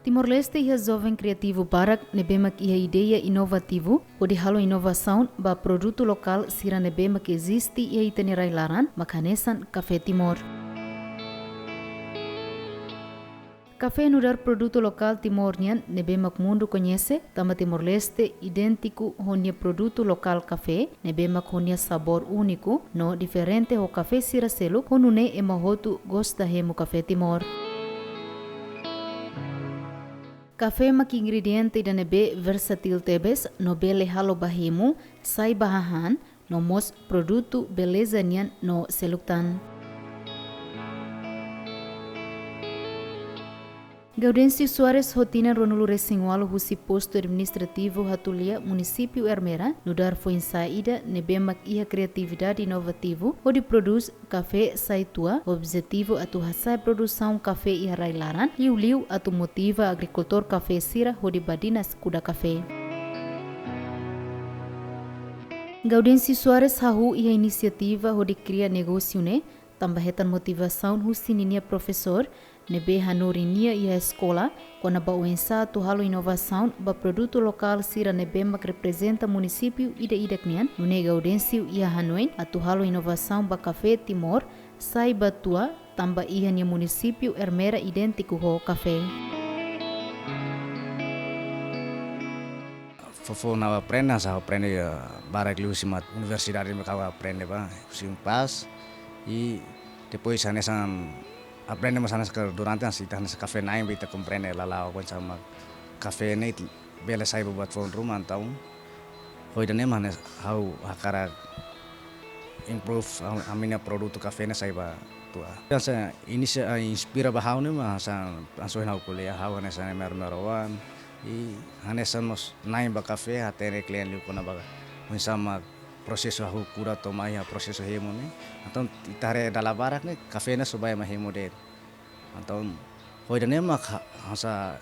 Timor-Leste ia jovem criativo Barak nebemak ia ideia inovativo, onde halo inovação ba produto local sira nebemak existe ia itenerai laran makanesan Café Timor. Café nudar produto local Timornian nebemak mundo conhece, tama Timor-Leste idêntico honia produto local café, nebemak honia sabor único, no diferente ho café sira selo, honune emahotu gosta hemo Café Timor. Café mak ingrediente da nebe versatil tebes, no bele halo bahimu, sai bahahan, no mos produto beleza nian no seluktan. Gaudêncio Soares rotina Ronulu Resingualo husi posto administrativo Hatulia, município Ermera, no dar foi saída nebemak ia criatividade inovativo, onde produz café saitua, objetivo atu hasai produção café ia railaran, e o liu atu motiva agricultor café sira, onde badinas kuda café. Gaudêncio Soares hahu ia inisiativa onde cria negócio ne, tambahetan motivação husininia professor, nebe hanurinia ia escola, quando ba uensa tu halo inovação ba produto local sira nebemak representa município ida knian, no Gaudêncio ia hanoin atu halo inovação ba Café Timor, sai batua tamba ia nia município Ermera idêntico ho café. Fofo na aprenda sa aprende Barak liu simat universidade me kawa aprende ba sim pas e depois sanesan aprende mas sanes durante as ita nas café naim bita compreende lalau kon sama café ne bela sai buat phone room antau hoi dane manes how hakara improve amina produto café na sai ba tua sa ini sa inspira ba how ne ma sa anso na kuliah how ne sa mermerowan e hanesan mos naim ba café atere klien liu kona ba sama proseso hu kura tomai ha proseso hemo ne atau itare dala barak ne café na subaya mahemo de atau hoi dane ma hasa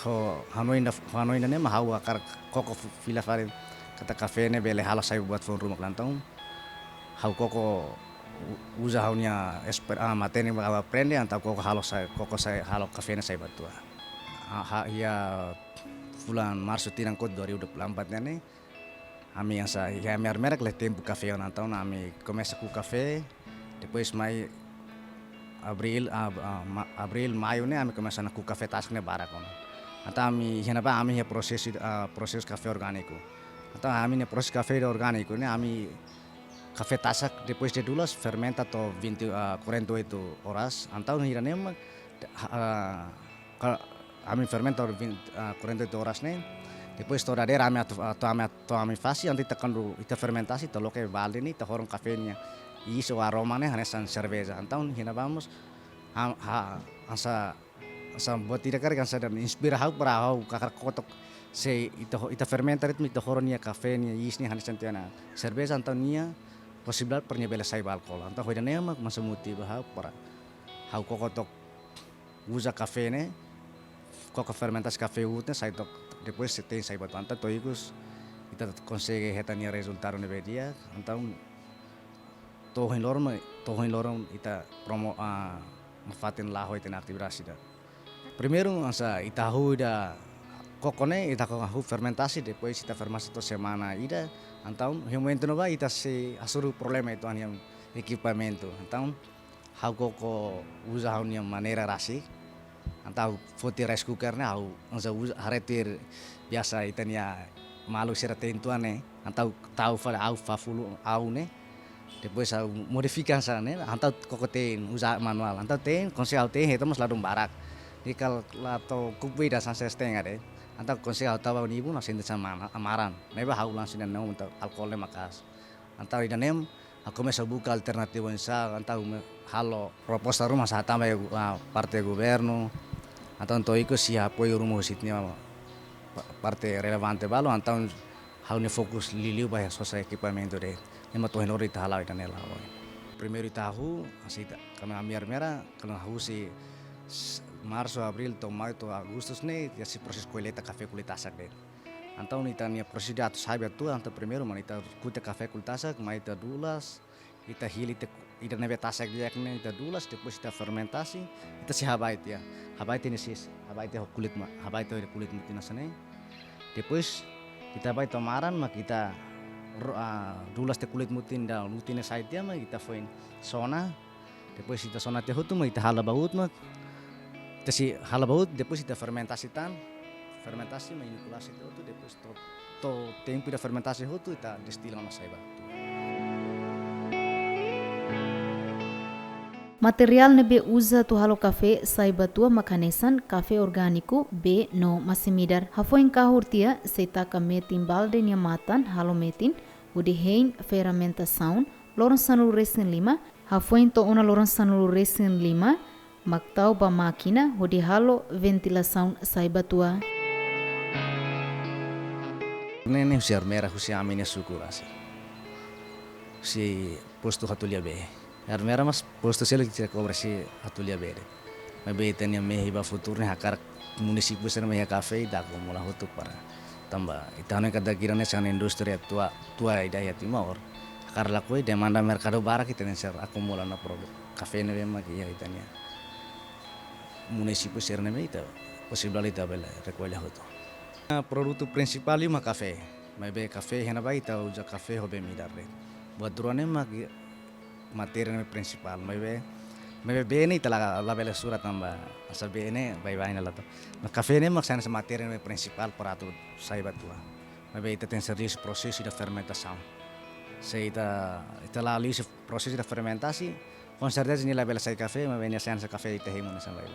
ho hanoi ne ma hau akar koko fila fare kata café ne bele hala sai buat phone rumah lantau hau koko uza haunya matene ba aprende antau koko sai halo café na sai batua ya bulan Maret tinang kot 2024 ne ami yang sa ya merek le tempo café on então ami começa com café depois mai abril maio ne ami começa na com café task ne barak on então ami henapa ami ya proses café orgânico então ami ne proses café orgânico ne ami café tasak depois de dulas fermenta to 48 horas então hirane ami fermenta 48 horas ne depois toradera ami fasi anti tekandu ita fermentasi to loke balde ni to horong kafenya iso aroma ne hanesan cerveza então hina vamos asa buat tidak kan dan inspira hau para hau kakar kotok se ita fermenta ritmi to horonia kafenya isni hanesan tiana cerveza então nia possible pernya bela sai alkohol então hoida ne mak masamuti ba hau para hau kokotok usa kafe ne koko fermentasi kafe utne sai tok depois tem sai batu anta toigus ita consegue hetania resultado ne bedia então tohin lorom ita promo mafatin laho ita aktivitas ida primeiro asa ita huida kokone ita ko fermentasi depois ita fermentasi to semana ida então momento no ba ita se asuru problema itu yang equipamento então hau koko usa haunia maneira rasi antau foti rice cooker ne au onsa haretir biasa itania malu sira tentuane antau tau fa au fafulu au ne depois au modifikan sana antau kokoten usa manual antau ten konsel ten itu mas ladung barak dikal lato kubi da sanse stenga de antau konsel tawa ni ibu nasin sama amaran neba hau langsung dan nau untuk alkohol makas antau idanem aku mesa buka alternatif sa antau halo proposta rumah sa tambah partai governo atau untuk ikut si apoio rumah sitnya parte relevante balo atau hal ni fokus liliu bahaya sosial equipamento de nema tohen ori tahala ita nela primeiro tahu asita kami amir mera kalau hau si março abril to maio to agustus ne ya si proses colheita café culitasak de então ita nia prosidatu sabe tu anta primeiro man ita kuta café culitasak mai ita dulas ita hili ida nebe tasak dia kene ita dulas depois ita fermentasi ita si habait ya. Habait ini sis, habait ho kulit ma, habait ho kulit mutina sane. Depois kita bai tomaran ma kita dulas te kulit mutin da mutine sait dia ma kita foin sona. Depois ita sona te hotu ma ita hala baut ma. Ita si hala baut depois ita fermentasi tan. Fermentasi ma inokulasi te hotu depois to tempo da fermentasi hotu ita destilan na saiba. Material nebe usa tu halo kafe saiba tua makanesan kafe orgânico B no masimidar. Hafoin kahurtia seita metin balde nia matan halo metin udi hein fermentação loron sanulu resin lima. Hafoin to ona loron sanulu resin lima maktau ba máquina udi halo ventilação saiba tua. Nene husi armera husi amine sukurasi. Si posto hatulia be. Armera mas posto selo que cobra si hatulia be. Me be tenia me hiba futurne hakar município ser me café da como la hotu para tamba itane kada kirane san industria tua idea timor. Hakar la koi demanda mercado bara kita ser acumula na produk. Café ne be maki ya itania. Município ser ne me ita possibilidade bela recolha hotu. Produto principal ima café. Maybe café hena bai ta uja café hobe midarre. Buat durane ma materi principal. Maybe bene ita la bela surat tamba asal bene bai bai na lato. Ma café ne maksana sa materi principal para tu sai batua. Maybe ita ten serviço processo da fermentação. Se ita la lise processo da fermentasi, con certeza ni la bela sai café, maybe ni sa café ita himo na sa bai.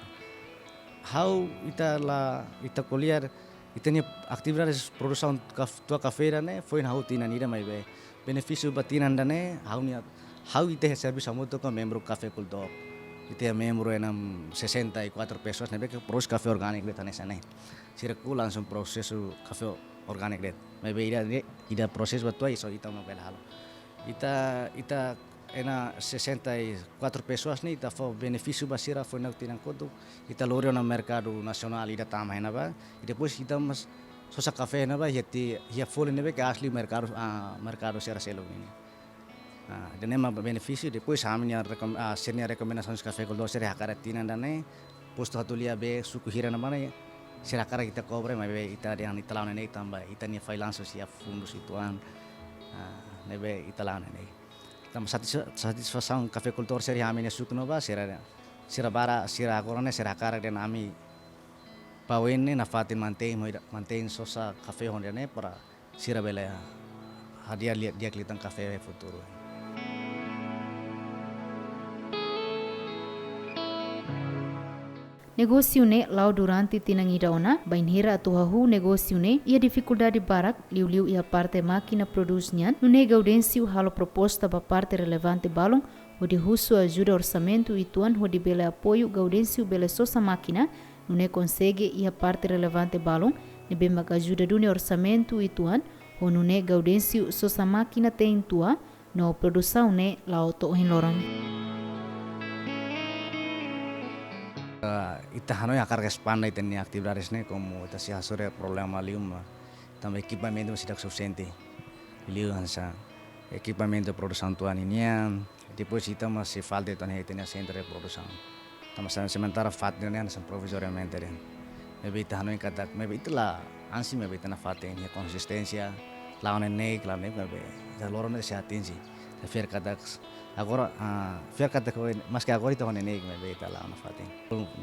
How ita colher itanya atividades produção tua cafeira né foi na rotina nira mais bem benefício batinan dane how ite recebe muito com membro café cultor ite membro enam 64 pessoas né que produz café orgânico de tanesa né circula langsung processo café orgânico de mais bem ida proses batua isso ita uma bela halo ita ena 64 pessoas ni ita fo benefício basira foi na tinan kodo ita lorio na mercado nacional ida tama hena ba e depois ita mas sosa café na ba yeti ya fole nebe que asli mercado sera selo ini denema benefício depois hamnya senia recomendações café gold sera hakara tinan dane posto hatulia be suku hira na mana sera hakara kita cobre mas be ita yang italawan ne tamba ita ni freelance sia fundus ituan nebe italawan ne tam satisfação café cultor seri hamine sukno ba sira bara sira korone sira kara den ami pawene na fatin mantém sosa café honde ne para sira bela hadia dia klitan café futuro. Negócio ne lau durante tinangidaona bainhira atuhahu negócio ne ia dificuldade barak liu ia parte máquina produz nyan nune gaudêncio halo proposta ba parte relevante balong hodi husu ajuda orçamento ituan hodi bela apoio gaudêncio bela sosa máquina nune consegue ia parte relevante balong ne bema ajuda dune orçamento ituan ho nune gaudêncio sosa máquina tem tua no produção ne lau to lorong. Ita hanoi akar expanda itenia atividades ne como ita si hasore problema lium também equipamento masih tidak suficiente liu hansa equipamento produção tuan inian depois ita masih falta tuan itenia centro de produção tama sementara fatnya ne hansa provisoriamente den maybe ita hanoi kata maybe itulah ansi maybe ita na falta ini konsistensia lawan ne maybe ita lorone se atinsi fer kata agora fer kata ko mas que agora então nem me beta lá na fatin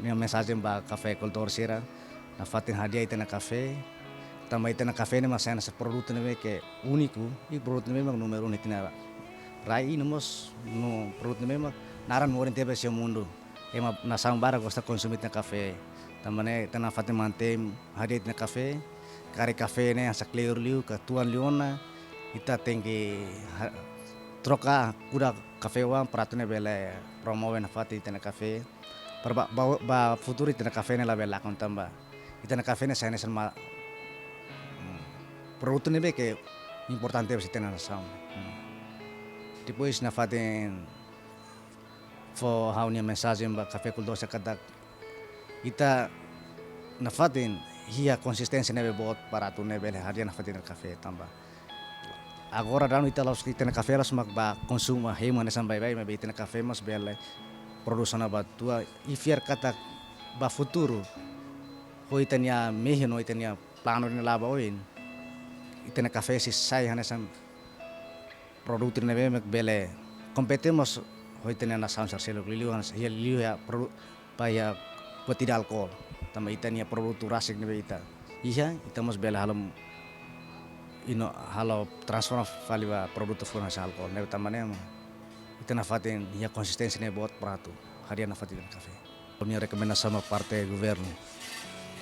minha mensagem ba café cultor sira na fatin hadia ita na café também ita na café ne mas essa produto ne que único e produto ne memang número 1 tina rai nomos no produto ne memang naran morin tebe se mundo ema na sambara gosta consumir na café também ita na fatin mantem hadia ita na café kare café ne asa clear liu ka tuan liona ita tem que troca kuda café wan pratune bele promove na fati tena café per ba futuri tena café ne la bela kon tamba itena café ne sane sama produto ne be que importante be tena na sam depois na fati fo haunia mensagem ba café cultor sa kadak ita na fati hia consistência ne be bot para tu ne bele hadia na fati na café tamba agora dano ita los itena café los mak ba konsuma hema ne sambai bai me itena café mas bele produção na batua e fiar kata ba futuro ho itenia mehe no itenia plano ne laba oin itena café si sai hanesan produto ne be bele competemos ho itenia na sansar selo liu han liu ya produk pa ya tidak alkohol tama itenia produto rasik ne be ita iya ita mas bele halam ino halo transforma faliva produto funa sa alcohol ne tamane mo itena fatin ya konsistensi ne bot prato harian fatin café punya rekomendasi sama partai governo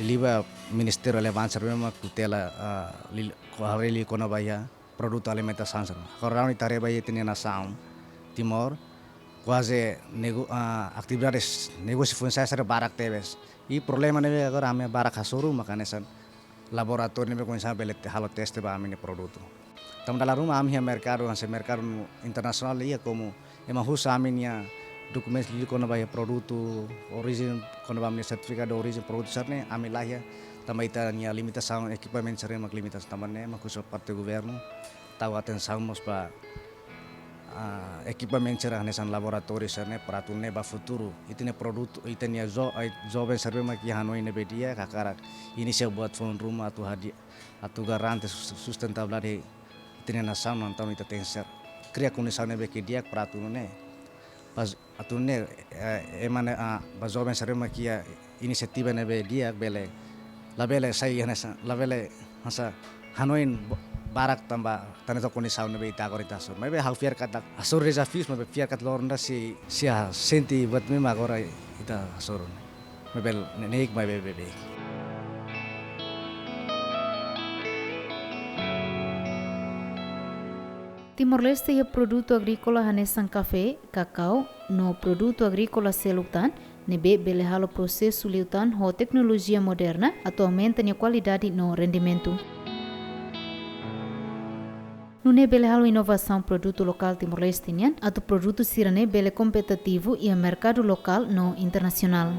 liba ministério relevança mesmo tutela kohari kona baya produto alimentação agora ni tare baya tinha nação timor quase atividades negócio função ser barak teves e problema ne agora ame barak hasuru makanya san laboratório ne começar belet halo teste ba amine produto tam dalam rumah amia mercado internasional ia como ema husa aminia dokumen li kono ba produto origin kono ba amine sertifikat de origin produto sarne amilah ya tambah ita nia limitação equipamento sare mak limitação tamane mak kuso parte governo tahu atenção mos ba equipamento sare hanesan laboratório sarne pratunne ba futuro itine produto itenia jovem sarbe mak ya hanoi ne bedia kakara ini saya buat phone rumah atau hadi atau garante sustentabilidade itine nação nonton ita tenser kriya kunisau ne beki dia pratunne pas atunne emane ba jovem sarbe mak ya inisiativa ne be dia bele la bele sai hanesa la bele hasa hanoin barak tamba tanah koni sauna be ita korita so mebe hal fiar kata asur reza fis mebe fiar kat lornda si senti buat me magora ita asurun mebe neik mebe bebe Timor-Leste é produto agrícola hanesan café, cacau, no produto agrícola selutan, nebe belehalo processo liutan ho tecnologia moderna, atualmente a qualidade no rendimento. Nune belehalo inovação produto local timor-lestinian, atu produto sirane bele competitivo e a mercado local no internacional.